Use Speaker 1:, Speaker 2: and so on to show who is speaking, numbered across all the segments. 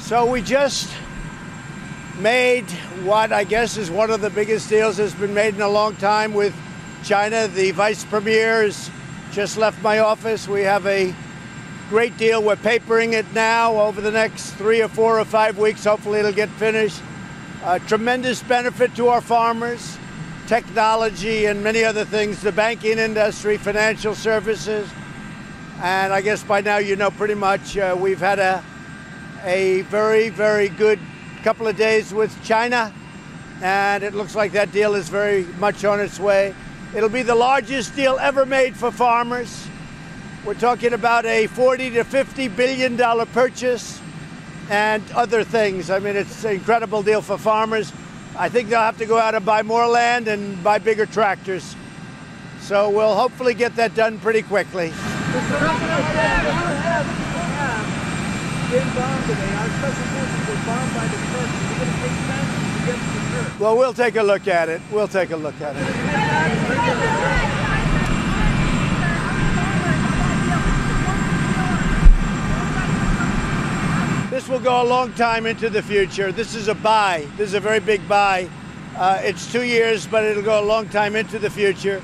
Speaker 1: So we just made what I guess is one of the biggest deals that's been made in a long time with China. The vice premier has just left my office. We have a great deal. We're papering it now over the next 3 or 4 or 5 weeks. Hopefully it'll get finished. Tremendous benefit to our farmers, technology and many other things, the banking industry, financial services. And I guess by now you know pretty much we've had a very, very good couple of days with China, and it looks like that deal is very much on its way. It'll be the largest deal ever made for farmers. We're talking about a $40 to $50 billion purchase and other things. I mean, it's an incredible deal for farmers. I think they'll have to go out and buy more land and buy bigger tractors. So we'll hopefully get that done pretty quickly. Well, we'll take a look at it. We'll take a look at it. This will go a long time into the future. This is a buy. This is a very big buy. It's 2 years, but it'll go a long time into the future.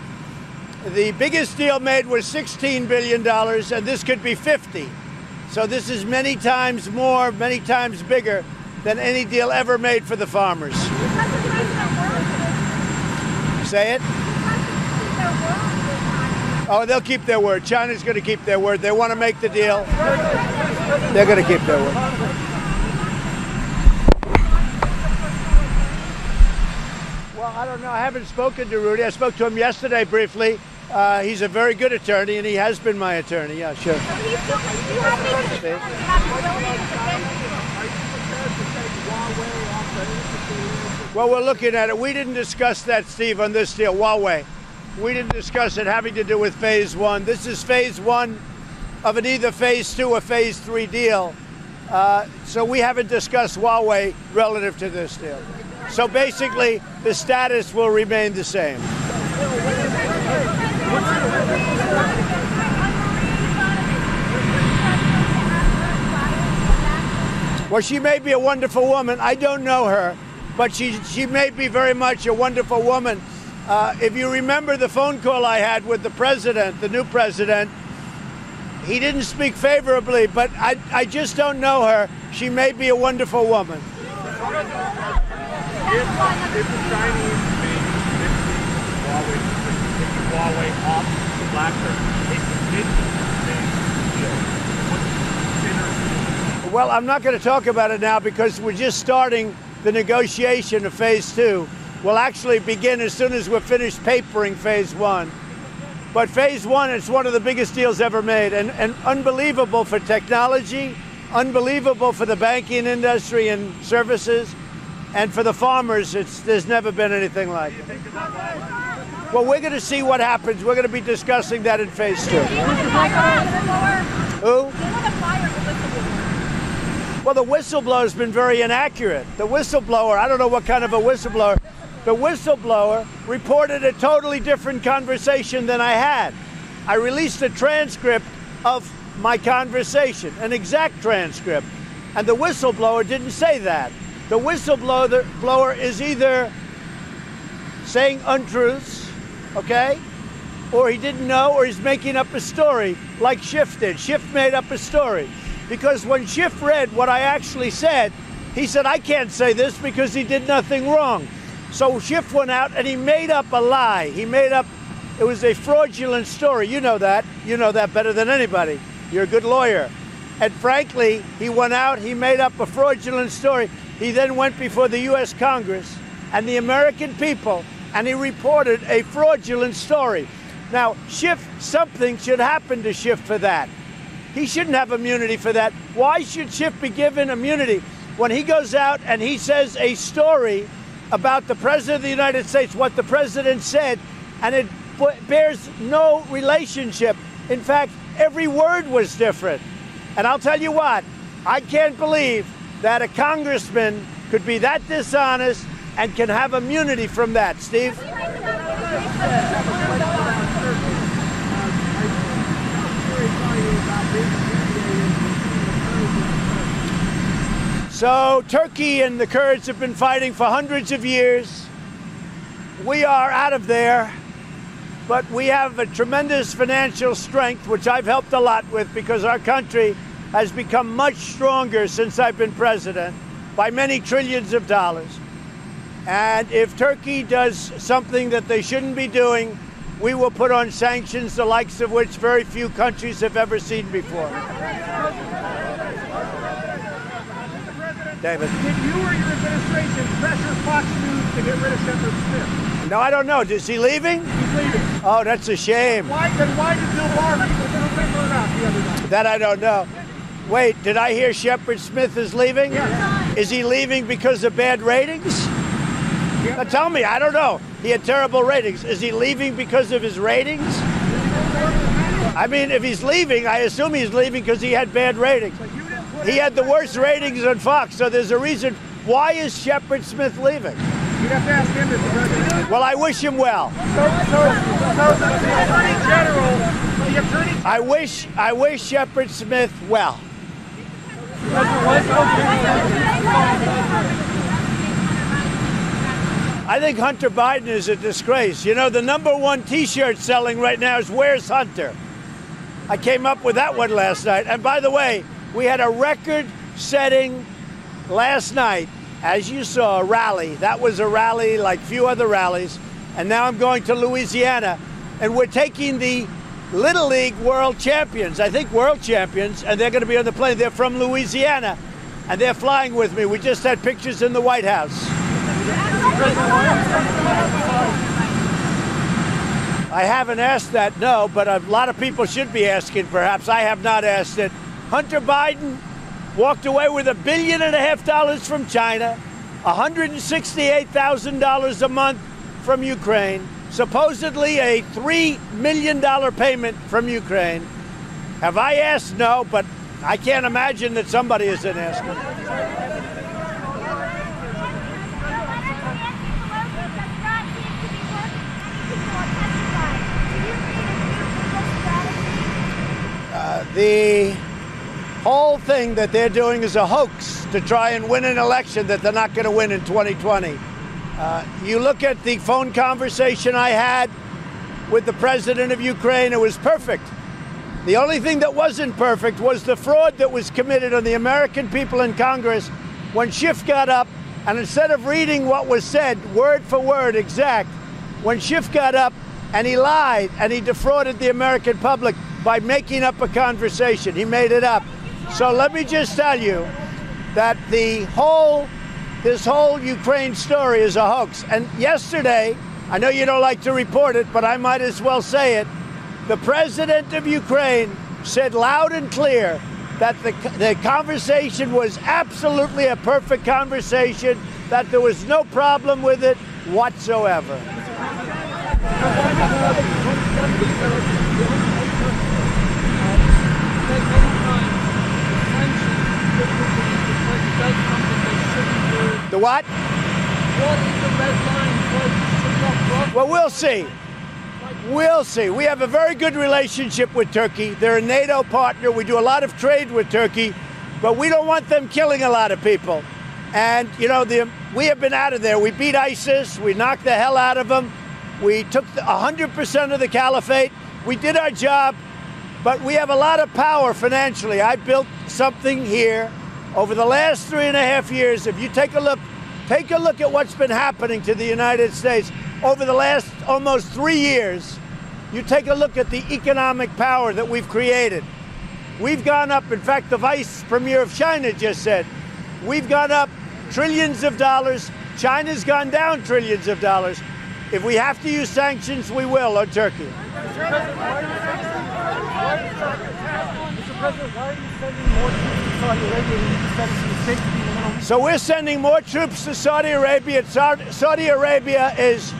Speaker 1: The biggest deal made was $16 billion, and this could be 50. So this is many times more, many times bigger than any deal ever made for the farmers. Say it? Oh, they'll keep their word. China's going to keep their word. They want to make the deal. They're going to keep their word. Well, I don't know. I haven't spoken to Rudy. I spoke to him yesterday briefly. He's a very good attorney, and he has been my attorney. Yeah, sure. Well, we're looking at it. We didn't discuss that, Steve, on this deal, Huawei. We didn't discuss it having to do with phase one. This is phase one of an either phase 2 or phase 3 deal. So we haven't discussed Huawei relative to this deal. So basically, the status will remain the same. Well, she may be a wonderful woman. I don't know her, but she may be very much a wonderful woman. If you remember the phone call I had with the president, the new president, he didn't speak favorably, but I just don't know her. She may be a wonderful woman.
Speaker 2: If the Chinese Huawei off the BlackBerry,
Speaker 1: well, I'm not going to talk about it now because we're just starting the negotiation of phase 2. We'll actually begin as soon as we're finished papering phase 1. But phase 1 is one of the biggest deals ever made, and unbelievable for technology, unbelievable for the banking industry and services, and for the farmers. There's never been anything like it. Well, we're going to see what happens. We're going to be discussing that in phase 2. Who? Well, the whistleblower's been very inaccurate. The whistleblower, I don't know what kind of a whistleblower, the whistleblower reported a totally different conversation than I had. I released a transcript of my conversation, an exact transcript, and the whistleblower didn't say that. The whistleblower is either saying untruths, okay, or he didn't know, or he's making up a story like Schiff did. Schiff made up a story. Because when Schiff read what I actually said, he said, I can't say this because he did nothing wrong. So Schiff went out and he made up a lie. He made up, it was a fraudulent story. You know that. You know that better than anybody. You're a good lawyer. And frankly, he went out, he made up a fraudulent story. He then went before the U.S. Congress and the American people, and he reported a fraudulent story. Now, Schiff, something should happen to Schiff for that. He shouldn't have immunity for that. Why should Schiff be given immunity when he goes out and he says a story about the President of the United States, what the President said, and it bears no relationship? In fact, every word was different. And I'll tell you what, I can't believe that a congressman could be that dishonest and can have immunity from that. Steve? So Turkey and the Kurds have been fighting for hundreds of years. We are out of there, but we have a tremendous financial strength, which I've helped a lot with because our country has become much stronger since I've been president by many trillions of dollars. And if Turkey does something that they shouldn't be doing, we will put on sanctions the likes of which very few countries have ever seen before. David.
Speaker 2: Did you or your administration pressure Fox News to get rid of Shepard Smith?
Speaker 1: No, I don't know. Is he leaving?
Speaker 2: He's leaving.
Speaker 1: Oh, that's a shame.
Speaker 2: Why did Bill Barr leave the other night?
Speaker 1: That I don't know. Wait, did I hear Shepard Smith is leaving?
Speaker 2: Yes.
Speaker 1: Is he leaving because of bad ratings?
Speaker 2: Yeah.
Speaker 1: Now tell me, I don't know. He had terrible ratings. Is he leaving because of his ratings? I mean, if he's leaving, I assume he's leaving because he had bad ratings. He had the worst ratings on Fox, so there's a reason. Why is Shepard Smith leaving?
Speaker 2: You'd have to ask him, Mr. President.
Speaker 1: Well, I wish him well.
Speaker 2: So the Attorney General,
Speaker 1: I wish Shepard Smith well. I think Hunter Biden is a disgrace. You know, the #1 T-shirt selling right now is "Where's Hunter?" I came up with that one last night. And by the way, we had a record-setting last night, as you saw, a rally. That was a rally like few other rallies. And now I'm going to Louisiana, and we're taking the Little League world champions, I think world champions, and they're going to be on the plane. They're from Louisiana, and they're flying with me. We just had pictures in the White House. I haven't asked that, no, but a lot of people should be asking, perhaps. I have not asked it. Hunter Biden walked away with $1.5 billion from China, $168,000 a month from Ukraine, supposedly a $3 million payment from Ukraine. Have I asked? No, but I can't imagine that somebody isn't asking. The whole thing that they're doing is a hoax to try and win an election that they're not going to win in 2020. You look at the phone conversation I had with the president of Ukraine, it was perfect. The only thing that wasn't perfect was the fraud that was committed on the American people in Congress when Schiff got up, and instead of reading what was said word for word exact, when Schiff got up and he lied and he defrauded the American public by making up a conversation. He made it up. So let me just tell you that this whole Ukraine story is a hoax. And yesterday, I know you don't like to report it, but I might as well say it, the president of Ukraine said loud and clear that the conversation was absolutely a perfect conversation, that there was no problem with it whatsoever. The what?
Speaker 3: What is the red line?
Speaker 1: Well, we'll see. We'll see. We have a very good relationship with Turkey. They're a NATO partner. We do a lot of trade with Turkey, but we don't want them killing a lot of people. And, you know, we have been out of there. We beat ISIS. We knocked the hell out of them. We took 100% of the caliphate. We did our job, but we have a lot of power financially. I built something here over the last 3.5 years. If you take a look at what's been happening to the United States over the last almost 3 years. You take a look at the economic power that we've created. We've gone up, in fact, the vice premier of China just said, we've gone up trillions of dollars. China's gone down trillions of dollars. If we have to use sanctions, we will on Turkey.
Speaker 3: Mr. President, why are you sending more troops to Saudi Arabia than you send to the States?
Speaker 1: So we're sending more troops to Saudi Arabia. Saudi Arabia is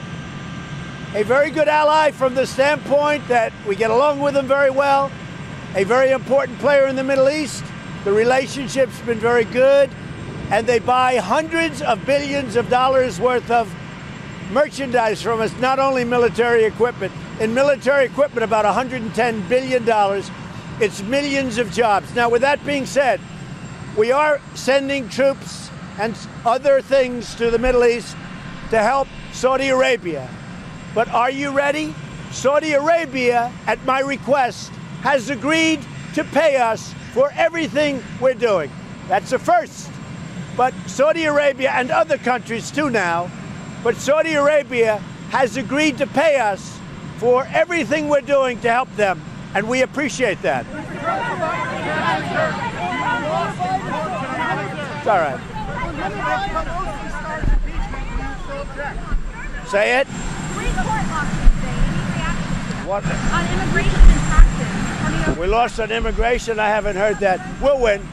Speaker 1: a very good ally from the standpoint that we get along with them very well. A very important player in the Middle East. The relationship's been very good. And they buy hundreds of billions of dollars worth of merchandise from us, not only military equipment. In military equipment, about $110 billion. It's millions of jobs. Now, with that being said, We are sending troops and other things to the Middle East to help Saudi Arabia. But are you ready? Saudi Arabia, at my request, has agreed to pay us for everything we're doing. That's a first. But Saudi Arabia, and other countries too now, but Saudi Arabia has agreed to pay us for everything we're doing to help them, and we appreciate that. It's all right. Say it. What?
Speaker 4: On immigration and taxes.
Speaker 1: We lost on immigration. I haven't heard that. We'll win.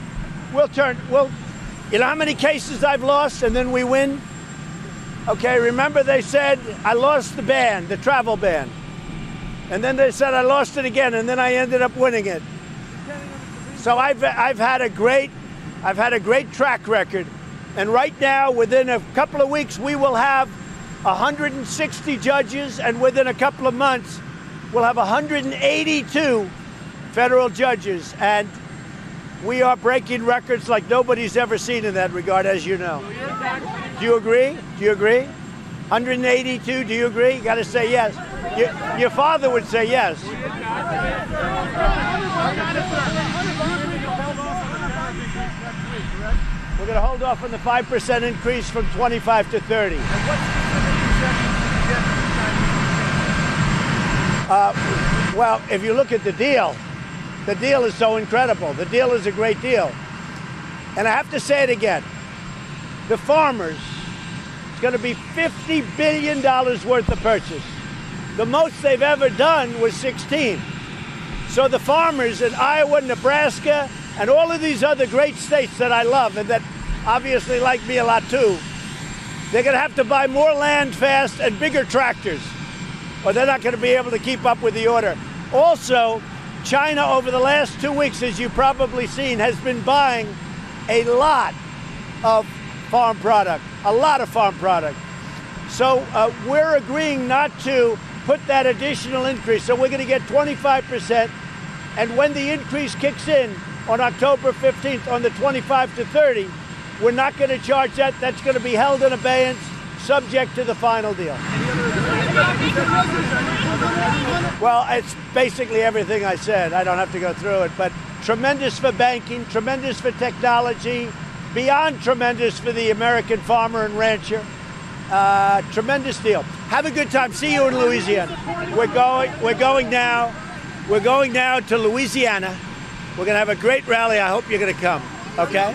Speaker 1: You know how many cases I've lost and then we win? Okay, remember they said I lost the ban, the travel ban. And then they said I lost it again, and then I ended up winning it. So I've had a great track record. And right now, within a couple of weeks, we will have 160 judges, and within a couple of months, we'll have 182 federal judges. And we are breaking records like nobody's ever seen in that regard, as you know. Do you agree? Do you agree? 182, do you agree? You got to say yes. Your father would say yes. We're going to hold off on the 5% increase from 25 to 30. Well, if you look at the deal is so incredible. The deal is a great deal. And I have to say it again. The farmers, it's going to be $50 billion worth of purchase. The most they've ever done was 16. So the farmers in Iowa, Nebraska, and all of these other great states that I love and that obviously like me a lot too, they're going to have to buy more land fast and bigger tractors, or they're not going to be able to keep up with the order. Also, China over the last 2 weeks, as you've probably seen, has been buying a lot of farm product, So we're agreeing not to put that additional increase. So we're going to get 25%. And when the increase kicks in on October 15th on the 25 to 30, we're not going to charge that. That's going to be held in abeyance, subject to the final deal. Well, it's basically everything I said. I don't have to go through it, but tremendous for banking, tremendous for technology, beyond tremendous for the American farmer and rancher. Tremendous deal. Have a good time. See you in Louisiana. We're going now to Louisiana. We're going to have a great rally. I hope you're going to come. Okay?